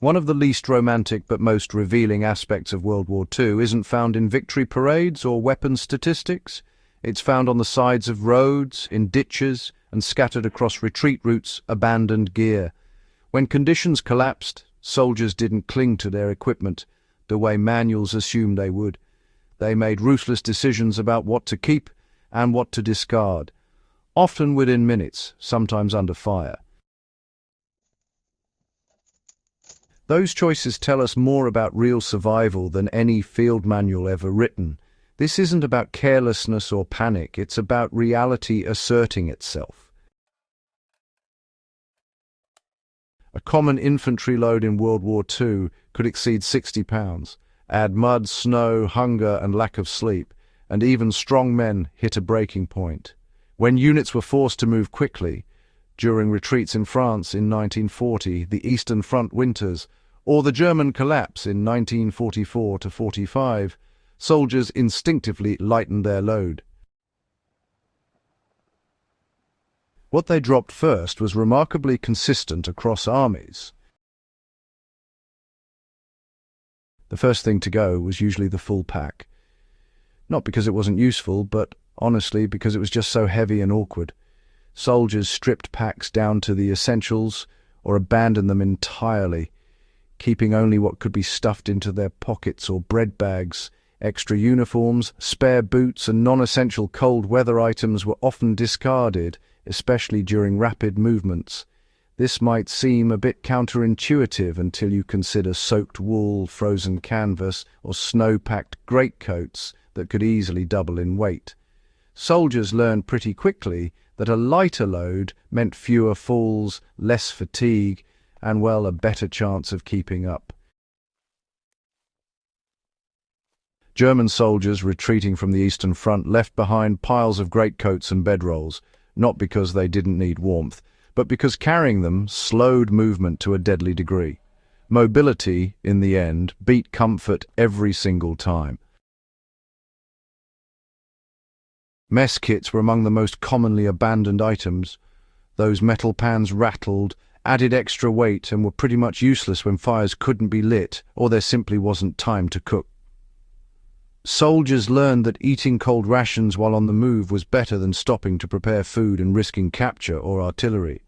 One of the least romantic but most revealing aspects of World War II isn't found in victory parades or weapons statistics. It's found on the sides of roads, in ditches, and scattered across retreat routes, abandoned gear. When conditions collapsed, soldiers didn't cling to their equipment the way manuals assumed they would. They made ruthless decisions about what to keep and what to discard, often within minutes, sometimes under fire. Those choices tell us more about real survival than any field manual ever written. This isn't about carelessness or panic, it's about reality asserting itself. A common infantry load in World War II could exceed 60 pounds. Add mud, snow, hunger, and lack of sleep, and even strong men hit a breaking point. When units were forced to move quickly, during retreats in France in 1940, the Eastern Front winters, or the German collapse in 1944–45, soldiers instinctively lightened their load. What they dropped first was remarkably consistent across armies. The first thing to go was usually the full pack. Not because it wasn't useful, but honestly because it was just so heavy and awkward. Soldiers stripped packs down to the essentials or abandoned them entirely, keeping only what could be stuffed into their pockets or bread bags. Extra uniforms, spare boots, and non-essential cold weather items were often discarded, especially during rapid movements. This might seem a bit counterintuitive until you consider soaked wool, frozen canvas, or snow-packed greatcoats that could easily double in weight. Soldiers learned pretty quickly that a lighter load meant fewer falls, less fatigue, and, well, a better chance of keeping up. German soldiers retreating from the Eastern Front left behind piles of greatcoats and bedrolls, not because they didn't need warmth, but because carrying them slowed movement to a deadly degree. Mobility, in the end, beat comfort every single time. Mess kits were among the most commonly abandoned items. Those metal pans rattled, added extra weight, and were pretty much useless when fires couldn't be lit or there simply wasn't time to cook. Soldiers learned that eating cold rations while on the move was better than stopping to prepare food and risking capture or artillery.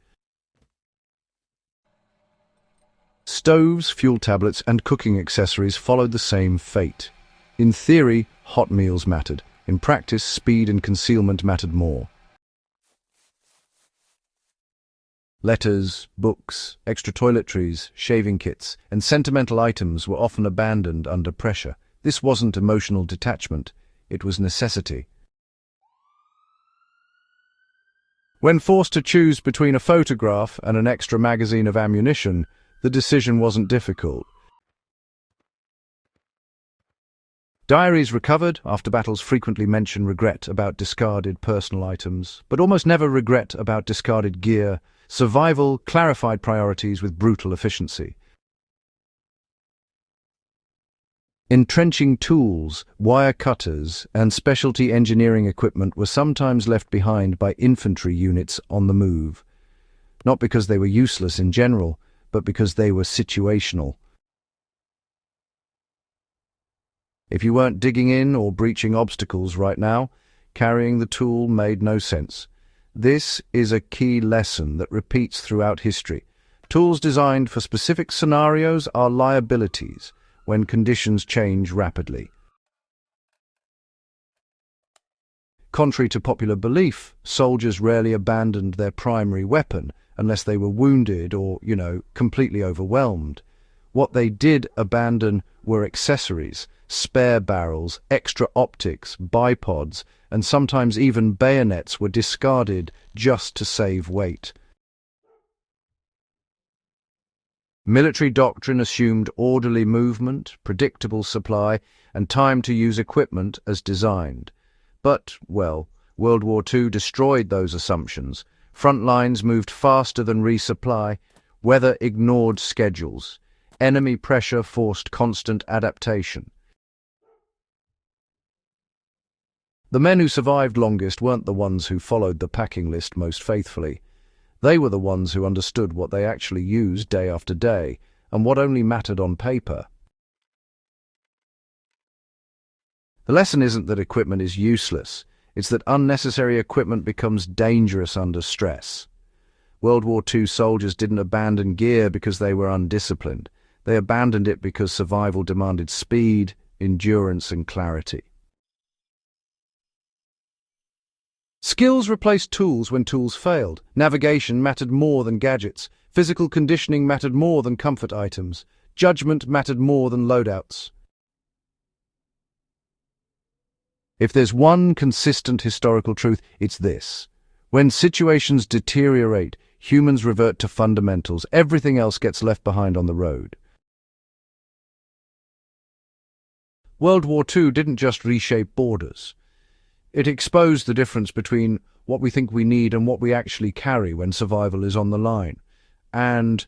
Stoves, fuel tablets, and cooking accessories followed the same fate. In theory, hot meals mattered. In practice, speed and concealment mattered more. Letters, books, extra toiletries, shaving kits, and sentimental items were often abandoned under pressure. This wasn't emotional detachment, it was necessity. When forced to choose between a photograph and an extra magazine of ammunition, the decision wasn't difficult. Diaries recovered after battles frequently mention regret about discarded personal items, but almost never regret about discarded gear. Survival clarified priorities with brutal efficiency. Entrenching tools, wire cutters, and specialty engineering equipment were sometimes left behind by infantry units on the move, not because they were useless in general, but because they were situational. If you weren't digging in or breaching obstacles right now, carrying the tool made no sense. This is a key lesson that repeats throughout history. Tools designed for specific scenarios are liabilities when conditions change rapidly. Contrary to popular belief, soldiers rarely abandoned their primary weapon unless they were wounded or, completely overwhelmed. What they did abandon were accessories, spare barrels, extra optics, bipods, and sometimes even bayonets were discarded just to save weight. Military doctrine assumed orderly movement, predictable supply, and time to use equipment as designed. But, World War II destroyed those assumptions. Front lines moved faster than resupply, weather ignored schedules, enemy pressure forced constant adaptation. The men who survived longest weren't the ones who followed the packing list most faithfully. They were the ones who understood what they actually used day after day, and what only mattered on paper. The lesson isn't that equipment is useless, it's that unnecessary equipment becomes dangerous under stress. World War II soldiers didn't abandon gear because they were undisciplined. They abandoned it because survival demanded speed, endurance, and clarity. Skills replaced tools when tools failed. Navigation mattered more than gadgets. Physical conditioning mattered more than comfort items. Judgment mattered more than loadouts. If there's one consistent historical truth, it's this. When situations deteriorate, humans revert to fundamentals. Everything else gets left behind on the road. World War II didn't just reshape borders. It exposed the difference between what we think we need and what we actually carry when survival is on the line. And,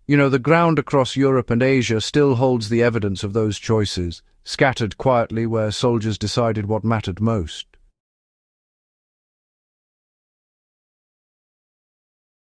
the ground across Europe and Asia still holds the evidence of those choices, scattered quietly where soldiers decided what mattered most.